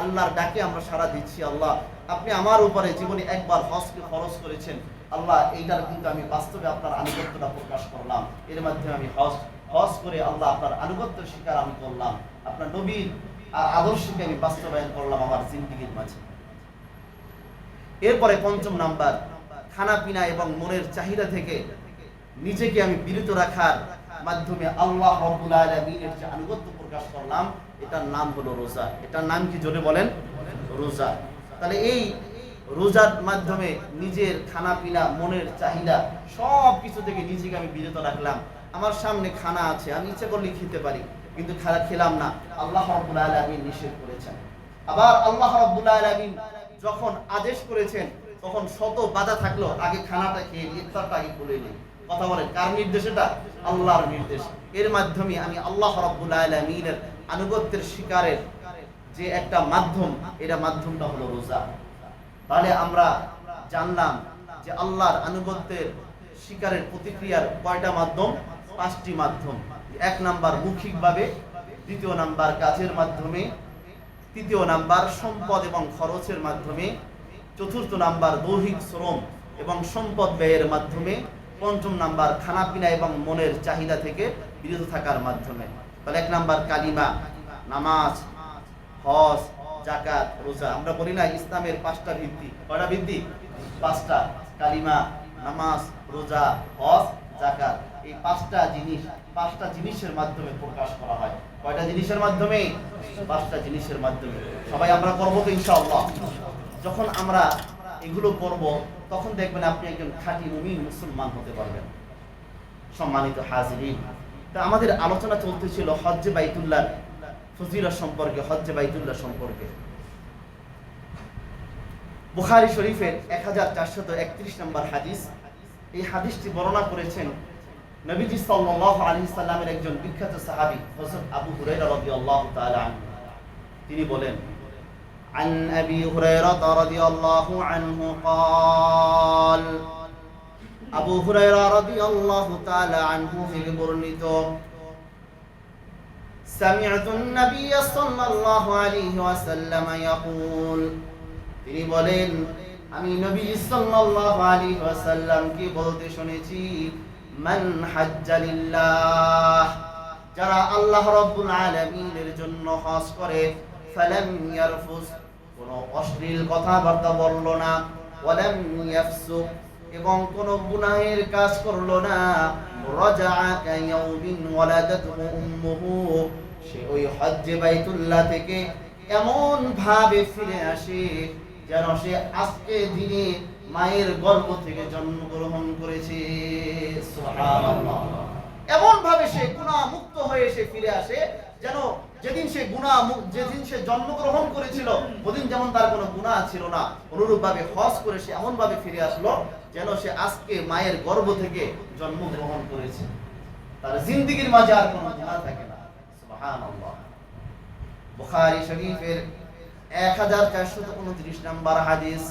আল্লাহর ডাকে আমরা সাড়া দিচ্ছি। আল্লাহ, আপনি আমার উপরে জীবনে একবার হজকে ফরজ করেছেন, আল্লাহ এইটার কিন্তু আমি বাস্তবে আপনার আনুগত্যটা প্রকাশ করলাম। এর মাধ্যমে আমি হজ করে আল্লাহ আপনার আনুগত্য স্বীকার আমি করলাম, আপনার নবীর আদর্শকে আমি বাস্তবায়ন করলাম আমার জিন্দেগীর মাঝে। এরপরে পঞ্চম নাম্বার, খানা পিনা এবং মনের চাহিদা থেকে নিজেকে আমি বিরত রাখার মাধ্যমে আল্লাহ রাব্বুল আলামিনের যে আনুগত্য প্রকাশ করলাম, এটার নাম হলো রোজা। এটার নাম কি জোরে বলেন? রোজা। তাহলে এই রোজার মাধ্যমে নিজের খানা পিনা, মনের চাহিদা সব কিছু থেকে নিজেকে আমি বিরত রাখলাম। আমার সামনে খানা আছে, আমি ইচ্ছা করলে খেতে পারি, কিন্তু খেলাম না, আল্লাহ রাব্বুল আলামিন নিষেধ করেছেন। আবার আল্লাহ রাব্বুল আলামিন যখন আদেশ করেছেন, তখন শত বাধা থাকলো আগে খানাটা খেয়ে ইফতারটা আগে করে নিই। কথা বলেন, কার নির্দেশ এটা? আল্লাহর নির্দেশ। এর মাধ্যমে আমি আল্লাহ রাব্বুল আলামিনের আনুগত্যের শিকারের যে একটা মাধ্যম, এটা মাধ্যমটা হলো রোজা। তাহলে আমরা জানলাম যে আল্লাহর আনুগত্যের শিকারের প্রতিক্রিয়ার কয়টা মাধ্যম? 5টি মাধ্যম। 1 নাম্বার মৌখিকভাবে, 2 নাম্বার কাজের মাধ্যমে, 3 নাম্বার সম্পদ এবং খরচের মাধ্যমে, 4 নাম্বার দৈহিক শ্রম এবং সম্পদ ব্যয়ের মাধ্যমে, 5 নাম্বার খানা পিনা এবং মনের চাহিদা থেকে বিরত থাকার মাধ্যমে। তাহলে 1 নাম্বার কালিমা, নামাজ, হজ, যাকাত, রোজা। আমরা বলি না ইসলামের 5টা ভিত্তি। কয়টা ভিত্তি? 5টা। কালিমা, নামাজ, রোজা, হজ, যাকাত। এই 5টা জিনিসের মাধ্যমে প্রকাশ করা হয়। কয়টা জিনিসের মাধ্যমে? 5টা জিনিসের মাধ্যমে। সবাই আমরা করবো তো ইনশাআল্লাহ। যখন আমরা এগুলো করব, তখন দেখবেন আপনি একজন খাঁটি মুমিন মুসলমান হতে পারবেন। সম্মানিত হাজিরিন, তা আমাদের আলোচনা চলতেছিল হজ্জে বাইতুল্লাহ ফজিলত সম্পর্কে, হজ্জে বাইতুল্লাহ সম্পর্কে। বুখারী শরীফের 1431 নম্বর হাদিস। এই হাদিসটি বর্ণনা করেছেন নবীজি সাল্লাল্লাহু আলাইহি সাল্লামের একজন বিখ্যাত সাহাবী হযরত আবু হুরায়রা রাদিয়াল্লাহু তাআলা আনহু। তিনি বলেন, عن أبي هريرة رضي الله عنه قال, আবু হুরায়রা রাদিয়াল্লাহু তাআলা আনহু থেকে বর্ণিত, সামি'তুন নাবিয়্য সাল্লাল্লাহু আলাইহি ওয়াসাল্লাম ইয়াকুল, তিনি বলেন আমি নবী সাল্লাল্লাহু আলাইহি ওয়াসাল্লামকে বলতে শুনেছি, মান হাজ্জা লিল্লাহ, যারা আল্লাহ রাব্বুল আলামিনের জন্য হজ করে, ফালাম ইয়ারফুস, কোনো অশ্লীল কথাবার্তা বলল না, ওয়ালাম ইয়াফসুক, এবং কোন গুনাহের কাজ করলো না, রাজাআ কায়াউমিন ওয়ালাদাতহু উম্মুহু, সে ওই হজ্জে বাইতুল্লাহ থেকে এমন ভাবে ফিরে আসে যেন সে আজকে দিনে মায়ের গর্ভ থেকে জন্মগ্রহণ করেছে। সুবহানাল্লাহ। এমন ভাবে সে গুনাহ মুক্ত হয়ে সে ফিরে আসে যেন যেদিন সে জন্মগ্রহণ করেছিল ওদিন যেমন তার কোনো গুনাহ ছিল না, অনুরূপ ভাবে হজ করে সে এমন ভাবে ফিরে আসলো যেন সে আজকে মায়ের গর্ভ থেকে জন্মগ্রহণ করেছে, তার জিন্দেগীর মাঝে আর কোনো গুনাহ থাকে না। সুবহানাল্লাহ। বুখারী শরীফের 1429 নম্বর হাদিস,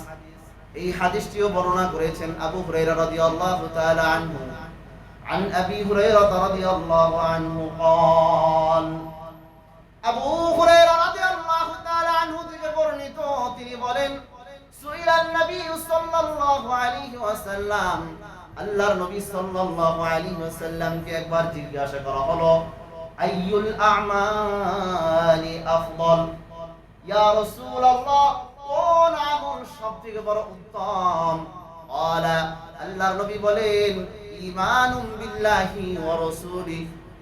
এই হাদিসটিও বর্ণনা করেছেন আবু হুরায়রা রাদিয়াল্লাহু তাআলা আনহু। عن أبي هريرة رضي الله عنه قال, আবু হুরায়রা রাদিয়াল্লাহু তাআলা আনহু থেকে বর্ণিত, তিনি বলেন, সুইলান নবী সাল্লাল্লাহু আলাইহি ওয়াসাল্লাম, আল্লাহর নবী সাল্লাল্লাহু আলাইহি ওয়াসাল্লামকে একবার জিজ্ঞাসা করা হলো, আইয়ুল আ'মালি আফদল, ইয়া রাসূলুল্লাহ, কোন আমল সবথেকে বড় উত্তম? ক্বালা, আল্লাহর নবী বলেন, ঈমানুম বিল্লাহি ওয়া রাসূলি,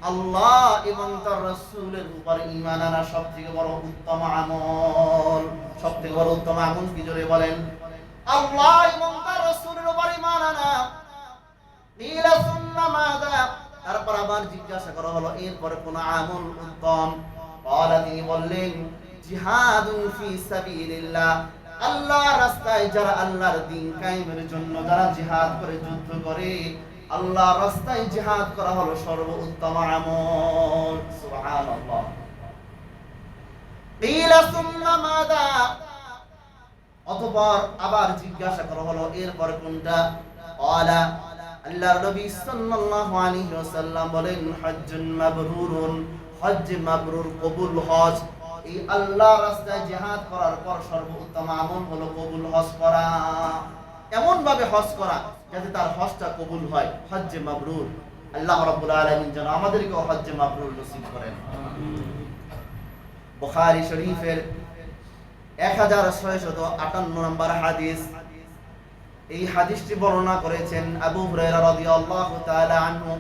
আল্লাহ এবং তার রাসূলের উপর ঈমান আনা সবথেকে বড় উত্তম আমল। সবথেকে বড় উত্তম আমল কি, জোরে বলেন? আল্লাহ এবং তার রাসূলের উপর ঈমান আনা। কিলা সুন্নাহ মাযা, তারপর আবার জিজ্ঞাসা করা হলো এরপরে কোন আমল উত্তম? ক্বালা, তিনি বললেন, জিহাদুন ফি সাবিলিল্লাহ, আল্লাহর রাস্তায় যারা আল্লাহর দ্বীন কায়েমের জন্য যারা জিহাদ করে, যুদ্ধ করে, আল্লাহর রাস্তায় জিহাদ করা হলো সর্বোত্তম আমল। সুবহানাল্লাহ। কিলা সুন্নাহ মাযা, অতঃপর আবার জিজ্ঞাসা করা হলো এরপর কোনটা? ক্বালা, আল্লাহর নবী সাল্লাল্লাহু আলাইহি ওয়াসাল্লাম বলেন, হজ্জুন মাবরুরুন, হজ্জ মাবরুর, কবুল হজ। এই আল্লাহর রাস্তায় জিহাদ করার পর সর্বোত্তম আমল হলো কবুল হজ করা, এমন ভাবে হজ করা যাতে তার হজটা কবুল হয়, হজ্জে মাবরুর। আল্লাহ রাব্বুল আলামিন যেন আমাদেরকে হজ্জে মাবরুর নসিব করেন। বুখারী শরীফের 1658 নম্বর হাদিস, এই হাদিসটি বর্ণনা করেছেন আবু হুরায়রা রাদিয়াল্লাহু তাআলা আনহু।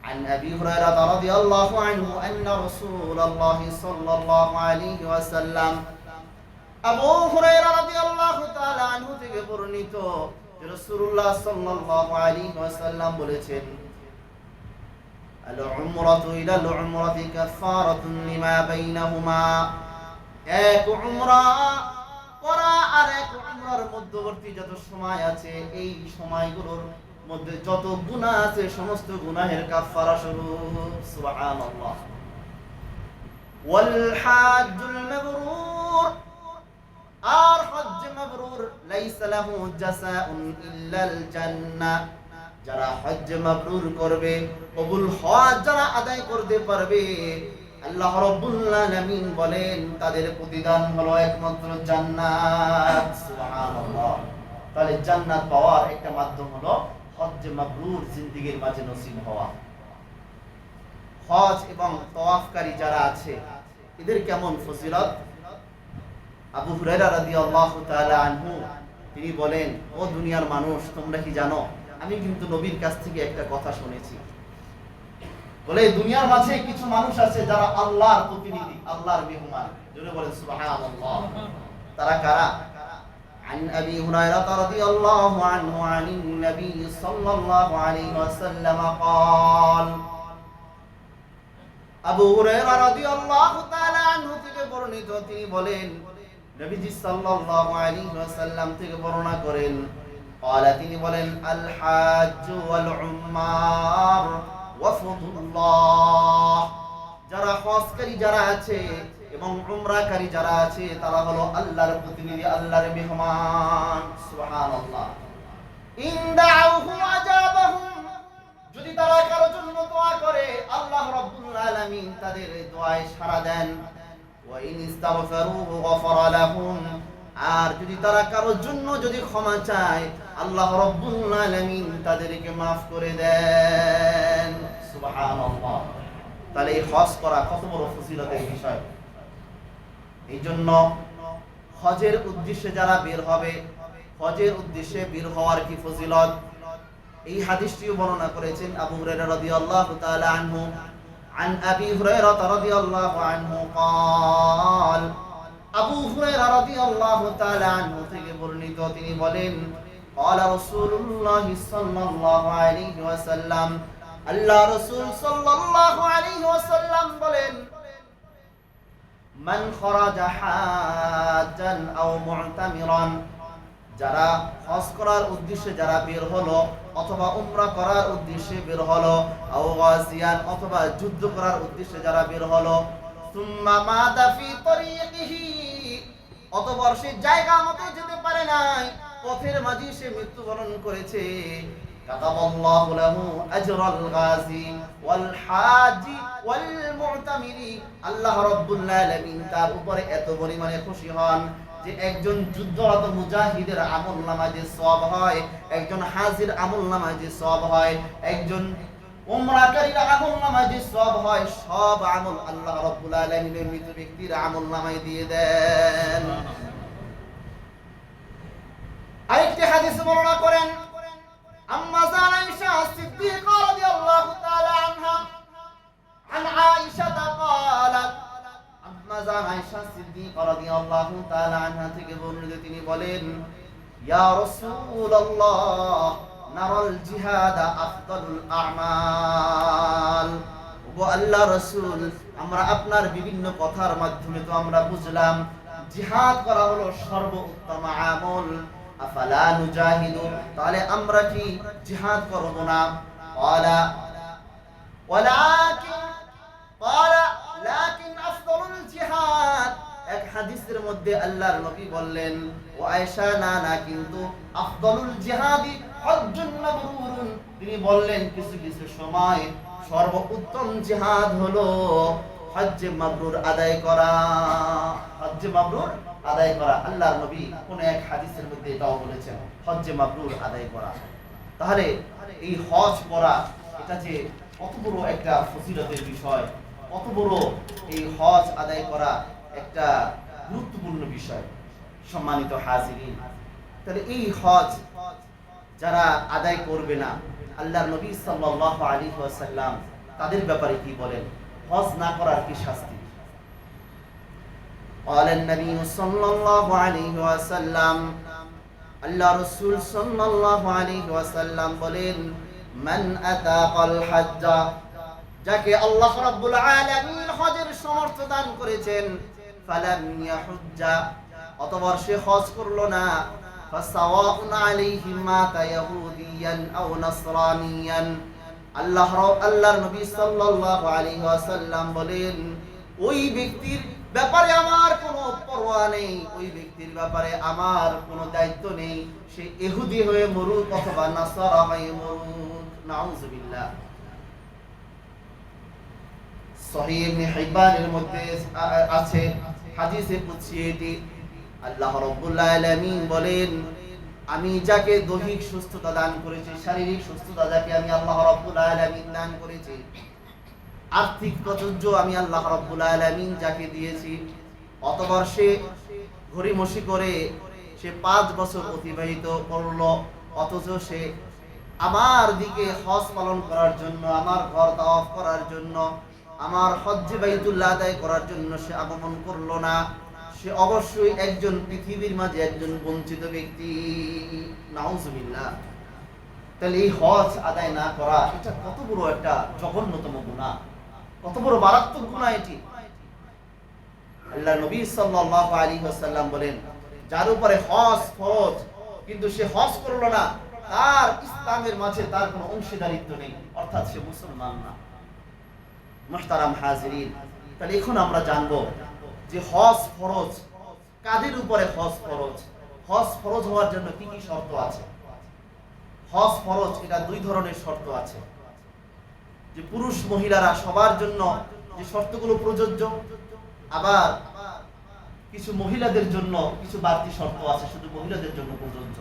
عن أبي هريرة رضي الله عنه أن رسول الله صلى الله عليه وسلم, আবু হুরায়রা রাদিয়াল্লাহু তাআলা আনহু থেকে বর্ণিত যে রাসূলুল্লাহ সাল্লাল্লাহু আলাইহি ওয়াসাল্লাম বলেছেন, আল উমরাতু ইলা আল উমরাতি কাফারাতুন লিমা বাইনাহুমা, এক উমরা করা আর এক উমরার মধ্যবর্তী যত সময় আছে, এই সময়গুলোর মধ্যে যত গুনাহ আছে সমস্ত গুনাহের কাফারা স্বরূপ। সুবহানাল্লাহ। ওয়াল হাজ্জুল মাবরুর, আর হজ্জ মাবরুর, লাইসা লাহু জাযাউন ইল্লাল জান্নাহ, যারা হজ্জ মাবরুর করবে, কবুল হজ যারা আদায় করতে পারবে, আল্লাহ রাব্বুল আলামিন বলেন তাদের প্রতিদান হলো একমাত্র জান্নাত। সুবহানাল্লাহ। তাহলে জান্নাত পাওয়ার একটা মাধ্যম হলো হজ্জ মাবরুর জিন্দেগীর মাঝে নসিব হওয়া। হজ এবং তাওয়াফকারী যারা আছে এদের কেমন ফজিলত? আবু হুরায়রা রাদিয়াল্লাহু তাআলা আনহু তিনি বলেন, ও দুনিয়ার মানুষ, তোমরা কি জানো আমি কিন্তু নবীর কাছ থেকে একটা কথা শুনেছি। বলে দুনিয়ার মাঝে কিছু মানুষ আছে যারা আল্লাহর প্রতিনিধি, আল্লাহর মেহমান। জোরে বলেন সুবহানাল্লাহ। তারা কারা? عن أبي هريرة رضي الله عنه عن النبي صلى الله عليه وسلم قال, আবু হুরায়রা রাদিয়াল্লাহু তাআলা আনহু থেকে বর্ণিত, তিনি বলেন, নবীজি সাল্লাল্লাহু আলাইহি ওয়াসাল্লাম থেকে বর্ণনা করেন, قال, তিনি বলেন, আল হাজ্জ ওয়াল উম্মার ওয়াফদুল্লাহ, যারা হজকারী যারা আছে এবং উমরাকারী যারা আছে তারা হলো আল্লাহর প্রতিনিধি, আল্লাহর মেহমান। সুবহানাল্লাহ। ইন দাউহু আজাবাহুম, যদি তারা কারো জন্য দোয়া করে আল্লাহ রাব্বুল আলামিন আলামিন তাদের দোয়ায় সাড়া দেন। ওয়া ইন ইস্তাগফারুহু গফারা লাহুম, আর যদি তারা কারোর জন্য যদি ক্ষমা চায় আল্লাহ রাব্বুল আলামিন তাদেরকে maaf করে দেন। সুবহানাল্লাহ। তাহলে এই হজ করা কত বড় ফজিলতের বিষয়। এই জন্য হজের উদ্দেশ্যে যারা বের হবে, হজের উদ্দেশ্যে বের হওয়ার কি ফজিলত, এই হাদিসটিও বর্ণনা করেছেন আবু হুরায়রা রাদিয়াল্লাহু তাআলা আনহু। عن أبي هريرة رضي الله عنه قال, আবু হুরায়রা রাদিয়াল্লাহু তাআলা আনহু থেকে বর্ণিত, তিনি বলেন قال رسول الله صلى الله عليه وسلم, আল্লাহ রাসূল সাল্লাল্লাহু আলাইহি ওয়াসাল্লাম বলেন, মান খরাজা হাজ্জান আও মু'তামিরান, যারা হজ করার উদ্দেশ্যে যারা বের হলো অথবা উমরা করার উদ্দেশ্যে বের হলো, আও গাজিয়ান অথবা যুদ্ধ করার উদ্দেশ্যে যারা বের হলো, সুম্মা মাতা ফি তরিকিহি, অতঃপর সে জায়গা মতো যেতে পারে নাই, পথের মাঝে সে মৃত্যুবরণ করেছে, কাতাবাল্লাহু লাহু আজরাল গাজি ওয়াল হাজি ওয়াল মু'তামিরি, আল্লাহ রাব্বুল আলামিন তার উপরে এত পরিমাণে খুশি হন যে একজন যুদ্ধরত মুজাহিদের আমলনামায় যে সওয়াব হয়, একজন হাজির আমলনামায় যে সওয়াব হয়, একজন উমরাকারীর আমলনামায় যে সওয়াব হয়, সব আমল আল্লাহ রাব্বুল আলামিনের মৃত ব্যক্তির আমলনামায় দিয়ে দেন। আরেকটি হাদিস বর্ণনা করেন আম্মা জান আয়েশা সিদ্দিকা রাদিয়াল্লাহু তাআলা আনহা, আন আয়েশা قالت, আম্মা জান আয়েশা সিদ্দিকা রাদিয়াল্লাহু তাআলা আনহা থেকে বর্ণিত, তিনি বলেন, ইয়া রাসূলুল্লাহ নারাল জিহাদ আফদালুল আমাল, ও আল্লাহর রাসূল, আমরা আপনার বিভিন্ন কথার মাধ্যমে তো আমরা বুঝলাম জিহাদ করা হলো সর্বোত্তম আমল, আফালা নুজাহিদু, তাহলে আমরা কি জিহাদ করব না? ক্বালা ওয়ালাকিন, ক্বালা লাকিন আফদালুল জিহাদ, এক হাদিসের মধ্যে আল্লাহর নবী বললেন, ও আয়েশা, না না, কিন্তু আফদালুল জিহাদি হজ্জুন মাবরুরুন, তিনি বললেন কিছু কিছু সময় সর্বোত্তম জিহাদ হলো হজ্জে মাবরুর আদায় করা, হজ্জে মাবরুর আদায় করা। আল্লাহর নবী কোন এক হাদিসের মধ্যে এটাও বলেছেন, হজ্জে মাবরুর আদায় করা। তাহলে এই হজ করা এটা যে কত বড় একটা ফজিলতের বিষয়, কত বড় এই হজ আদায় করা একটা গুরুত্বপূর্ণ বিষয়। সম্মানিত হাজিরিন, তাহলে এই হজ যারা আদায় করবে না, আল্লাহর নবী সাল্লাল্লাহু আলাইহি ওয়াসাল্লাম তাদের ব্যাপারে কি বলেন, হজ না করার কি শাস্তি? قال النبي صلى الله عليه وسلم, আল্লাহ রাসূল সাল্লাল্লাহু আলাইহি ওয়াসাল্লাম বলেন, মান আতাকাল হাজ্জা, যাকে আল্লাহ রাব্বুল আলামিন হজের সামর্থ্য দান করেছেন, ফালাম ইয়াহুজ্জা, অতঃপর সে হজ করলো না, ফাসাওয়াউন আলাইহি মাতা ইয়াহুদিয়ান আও নাসরানিয়ান, আল্লাহর নবী সাল্লাল্লাহু আলাইহি ওয়াসাল্লাম বলেন, ওই ব্যক্তির ব্যাপারে আমার কোনো পরোয়া নেই, ওই ব্যক্তির ব্যাপারে আমার কোনো দায়িত্ব নেই, সে ইহুদি হয়ে মরুক অথবা নাসারা হয়ে মরুক। নাউযুবিল্লাহ। সহিহ ইবনে হিব্বানের মধ্যে আছে হাদিসে কুদসি, এটি আল্লাহ রাব্বুল আলামিন বলেন, আমি যাকে দৈহিক সুস্থতা দান করেছি, শারীরিক সুস্থতা যাকে আমি আল্লাহ রাব্বুল আলামিন দান করেছি, আর্থিক প্রাচুর্য আমি আল্লাহ রাব্বুল আলামিন যাকে দিয়েছি, অতঃপর সে ঘড়িমসি করে সে 5 বছর অতিবাহিত করলো, অথচ সে আমার দিকে হজ পালন করার জন্য, আমার ঘর তাওয়াফ করার জন্য, আমার হজ্জে বাইতুল্লাহ আদায় করার জন্য সে আগমন করলো না, সে অবশ্যই একজন পৃথিবীর মাঝে একজন বঞ্চিত ব্যক্তি। নাউযুবিল্লাহ। তাহলে এই হজ আদায় না করা এটা কত বড় একটা জঘন্যতম গুনাহ, কত বড় মারাত্মক গুনাহ এটি। আল্লাহর নবী সাল্লাল্লাহু আলাইহি ওয়াসাল্লাম বলেন, যার উপরে হজ ফরজ কিন্তু সে হজ করলো না, তার ইসলামের মাঝে তার কোনো অংশীদারিত্ব নেই, অর্থাৎ সে মুসলমান না। মুহতারাম হাজিরিন, তাহলে এখন আমরা জানবো যে হজ ফরজ, কাদের উপরে হজ ফরজ, হজ ফরজ হওয়ার জন্য কি কি শর্ত আছে। হজ ফরজ এটা 2 ধরনের শর্ত আছে, যে পুরুষ মহিলারা সবার জন্য যে শর্তগুলো প্রযোজ্য, আবার কিছু মহিলাদের জন্য কিছু বাড়তি শর্ত আছে শুধু মহিলাদের জন্য প্রযোজ্য।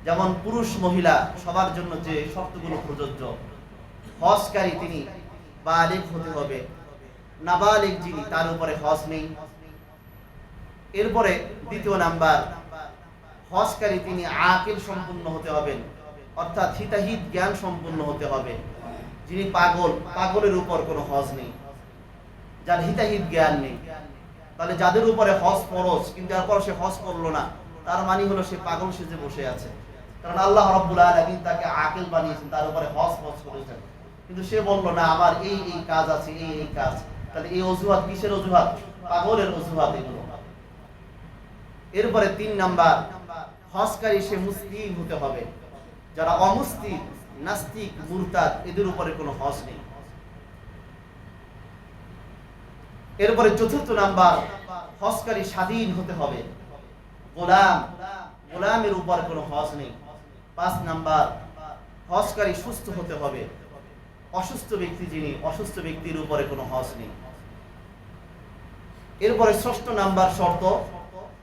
যেমন পুরুষ মহিলা সবার জন্য যে শর্তগুলো প্রযোজ্য, হজকারী তিনি বালিগ হতে হবে, নাবালিগ যিনি তার উপরে হজ নেই। এরপরে দ্বিতীয় নাম্বার, হজকারী তিনি আকিল সম্পূর্ণ হতে হবেন, অর্থাৎ হিতাহিত জ্ঞান সম্পূর্ণ হতে হবে। যিনি পাগল, পাগলের উপর কোনো হজ নেই, যার হিতাহিত জ্ঞান নেই। তাহলে যাদের উপরে হজ ফরজ কিন্তু এরপর সে হজ করলো না, তার মানে হলো সে পাগল সেজে বসে আছে। কারণ আল্লাহ রাব্বুল আলামিন তাকে আকিল বানিয়েছেন, তার উপরে হজ ফরজ করেছেন, কিন্তু সে বললো না আমার এই এই কাজ আছে, এই এই কাজ। তাহলে এই অজুহাত কিসের অজুহাত? পাগলের অজুহাত এগুলো। এরপরে 3 নাম্বার, হজকারী সে মুসলিম হতে হবে। যারা অমুসলিম, নাস্তিক, মুরতাদ এদের উপরে কোনো হজ নেই। এরপরে 4র্থ নাম্বার, হজকারী স্বাধীন হতে হবে, গোলামের উপর কোনো হজ নেই। 5 নাম্বার, হজকারী সুস্থ হতে হবে, অসুস্থ ব্যক্তি যিনি, অসুস্থ ব্যক্তির উপরে কোনো হজ নেই। এরপরে 6ষ্ঠ নাম্বার শর্ত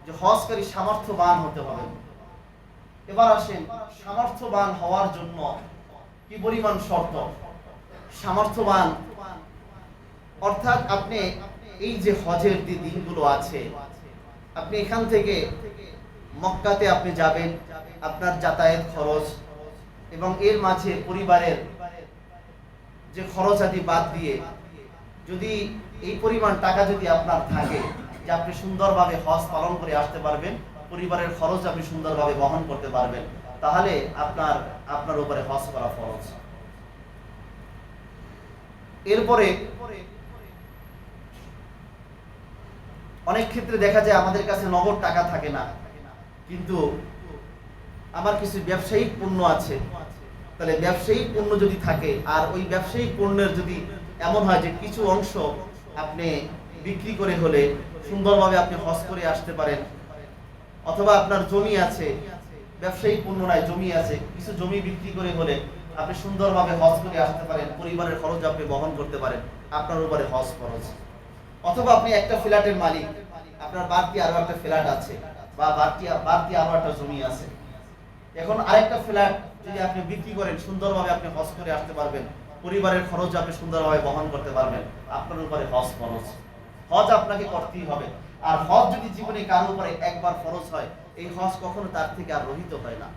যে হজকারী সামর্থ্যবান হতে হবে। এবার আসেন সামর্থ্যবান হওয়ার জন্য কি পরিমাণ শর্ত। সামর্থ্যবান অর্থাৎ আপনি এই যে হজের যে দিনগুলো আছে, আপনি এখান থেকে মক্কাতে আপনি যাবেন, আপনার যাতায়াত খরচ এবং এর মাঝে পরিবারের যে খরচ আদি বাদ দিয়ে যদি এই পরিমাণ টাকা যদি আপনার থাকে যে আপনি সুন্দরভাবে হজ পালন করে আসতে পারবেন, পরিবারের খরচ আপনি সুন্দরভাবে বহন করতে পারবেন, তাহলে আপনার উপরে হজ করা ফরজ। এরপরে অনেক ক্ষেত্রে দেখা যায় আমাদের কাছে নগদ টাকা থাকে না, কিন্তু আমার কিছু ব্যবসায়িক পণ্য আছে। তাহলে ব্যবসায়িক পণ্য যদি থাকে আর ওই ব্যবসায়িক পণ্যের যদি এমন হয় যে কিছু অংশ আপনি বিক্রি করে হলে সুন্দরভাবে আপনি হজ করে আসতে পারেন, অথবা আপনার জমি আছে, ব্যবসায়িক পণ্য নাই, জমি আছে, কিছু জমি বিক্রি করে হলে আপনি সুন্দরভাবে হজ করে আসতে পারেন, পরিবারের খরচ আপনি বহন করতে পারেন, আপনার উপরে হজ ফরজ। অথবা আপনি একটা ফ্ল্যাটের মালিক, আপনার বাড়তি আরো একটা ফ্ল্যাট আছে বা বাড়তি আরো একটা জমি আছে, এখন আরেকটা ফ্ল্যাট যদি আপনি বিক্রি করেন সুন্দরভাবে আপনি হজ করে আসতে পারবেন, পরিবারের খরচ আপনি সুন্দরভাবে বহন করতে পারবেন, আপনার উপরে হজ ফরজ। হজ আপনাকে করতেই হবে। আর হজ যদি জীবনে কারোর উপরে একবার ফরজ হয়, এই হজ কখনো তার থেকে আর রহিত হয় না।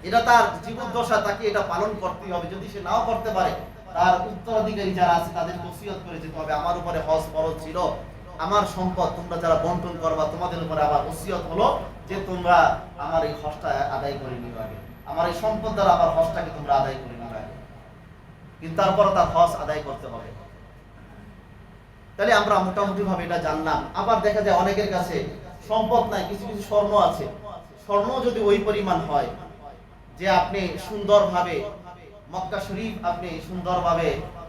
এটা তার জীবদ্দশা, তাকে এটা পালন করতেই হবে। যদি সে নাও করতে পারে, তার উত্তরাধিকারী যারা আছে তাদের ওসিয়ত করে যেতে হবে, আমার উপরে হজ ফরজ ছিল, আমার সম্পদ তোমরা যারা বন্টন করবা তোমাদের উপরে আবার ওসিয়ত হলো যে তোমরা আমার এই হজটা আদায় করে নিবে আগে, আমার এই সম্পদ দ্বারা আবার হজটাকে তোমরা আদায় করে নিবে আগে, কিন্তু তারপরে তার হজ আদায় করতে হবে। তাহলে আমরা মোটামুটি ভাবে এটা জানলাম। আবার দেখা যায় অনেকের কাছে সম্পদ নাই, কিছু কিছু স্বর্ণ আছে, স্বর্ণ যদি ওই পরিমাণ হয় যে আপনি সুন্দরভাবে মক্কা শরীফ আপনি সুন্দরভাবে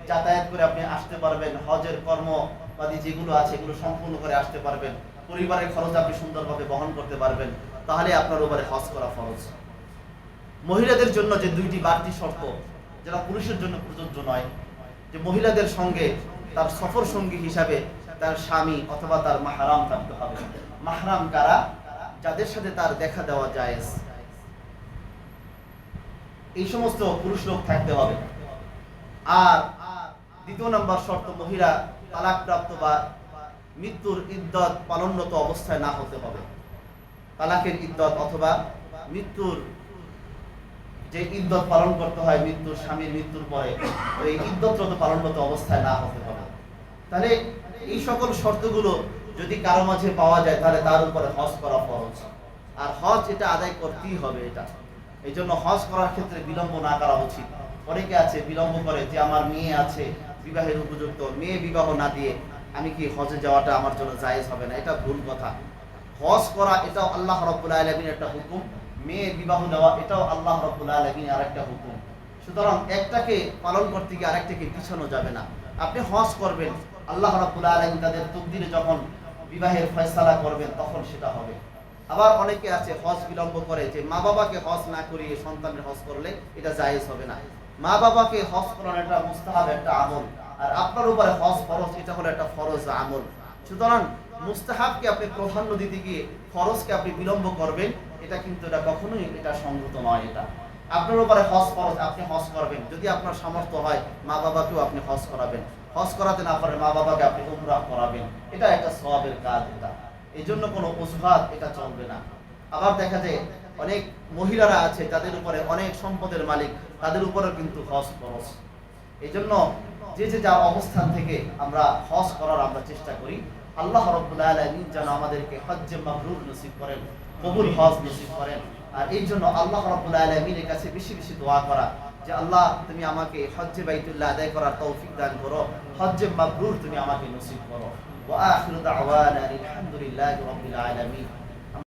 যাতায়াত করে আপনি আসতে পারবেন, হজের কর্মবাদী যেগুলো আছে এগুলো সম্পূর্ণ করে আসতে পারবেন, পরিবারের খরচ আপনি সুন্দরভাবে বহন করতে পারবেন, তাহলে আপনার উপরে হজ করা ফরজ। মহিলাদের জন্য যে 2টি বাড়তি শর্ত যেটা পুরুষের জন্য প্রযোজ্য নয়, যে মহিলাদের সঙ্গে তার সফর সঙ্গী হিসাবে তার স্বামী অথবা তার মাহরাম থাকতে হবে। মাহরাম কারা? যাদের সাথে তার দেখা দেওয়া জায়েজ, এই সমস্ত পুরুষ লোক থাকতে হবে। আর 2 নম্বর শর্ত, মহিলা তালাকপ্রাপ্ত বা মৃত্যুর ইদ্যত পালনরত অবস্থায় না হতে হবে। তালাকের ইদ্যত অথবা মৃত্যুর যে ইদ্যত পালন করতে হয় মৃত্যুর স্বামীর মৃত্যুর পরে, এই ইদ্যতরত পালনরত অবস্থায় না হতে হবে। তাহলে এই সকল শর্তগুলো যদি কারো মাঝে পাওয়া যায় তাহলে তার উপরে হজ করা ফরজ। আর হজ এটা আদায় করতেই হবে। এটা এই জন্য হজ করার ক্ষেত্রে বিলম্ব না করা উচিত। অনেকে আছে বিলম্ব করে যে আমার মেয়ে আছে বিবাহের উপযুক্ত, মেয়ে বিবাহ না দিয়ে আমি কি হজে যাওয়াটা আমার জন্য জায়েজ হবে না, এটা ভুল কথা। হজ করা এটাও আল্লাহ রাব্বুল আলামিনের একটা হুকুম, মেয়ে বিবাহ দেওয়া এটাও আল্লাহ রাব্বুল আলামিনের আরেকটা হুকুম। সুতরাং একটাকে পালন করতে গিয়ে আরেকটাকে পিছানো যাবে না। আপনি হজ করবেন, আল্লাহ রাব্বুল আলামিন তাদের তকদিরে যখন বিবাহের ফয়সালা করবেন তখন সেটা হবে। আবার অনেকে আছে হজ বিলম্ব করে যে মা বাবাকে হজ না করিয়ে সন্তানের হজ করলে এটা জায়েজ হবে না। মা বাবাকে হজ করানো এটা মুস্তাহাব একটা আমল, আর আর আপনার উপরে হজ ফরজ, এটা হলো একটা ফরজ আমল। সুতরাং মুস্তাহাবকে আপনি প্রাধান্য দিতে গিয়ে ফরজকে আপনি বিলম্ব করবেন, এটা কিন্তু এটা কখনোই এটা সঙ্গত নয়। এটা আপনার উপরে হজ ফরজ, আপনি হজ করবেন, যদি আপনার সামর্থ্য হয় মা বাবাকেও আপনি হজ করাবেন, হজ করাতে না পারেন মা বাবাকে আপনি উমরাহ করাবেন, এটা একটা সওয়াবের কাজ। এটা এই জন্য কোনো অজুহাত এটা চলবে না। আবার দেখা যায় অনেক মহিলারা আছে যাদের উপরে অনেক সম্পদের মালিক, তাদের উপরেও কিন্তু হজ ফরজ। এই জন্য যে যে যার অবস্থান থেকে আমরা হজ করার আমরা চেষ্টা করি। আল্লাহ রাব্বুল আলামিন যেন আমাদেরকে হজ্জে মাবরুর নসিব করেন, কবুল হজ নসিব করেন। আর এই জন্য আল্লাহ রাব্বুল আলামিনের কাছে বেশি বেশি দোয়া করা যে আল্লাহ তুমি আমাকে হজ্জে বাইতুল্লাহ আদায় করার তৌফিক দান করো, হজ্জে মাবরুর তুমি আমাকে নসিব করো। ওয়া আখিরু দাওয়ানা আলহামদুলিল্লাহি রাব্বিল আলামিন।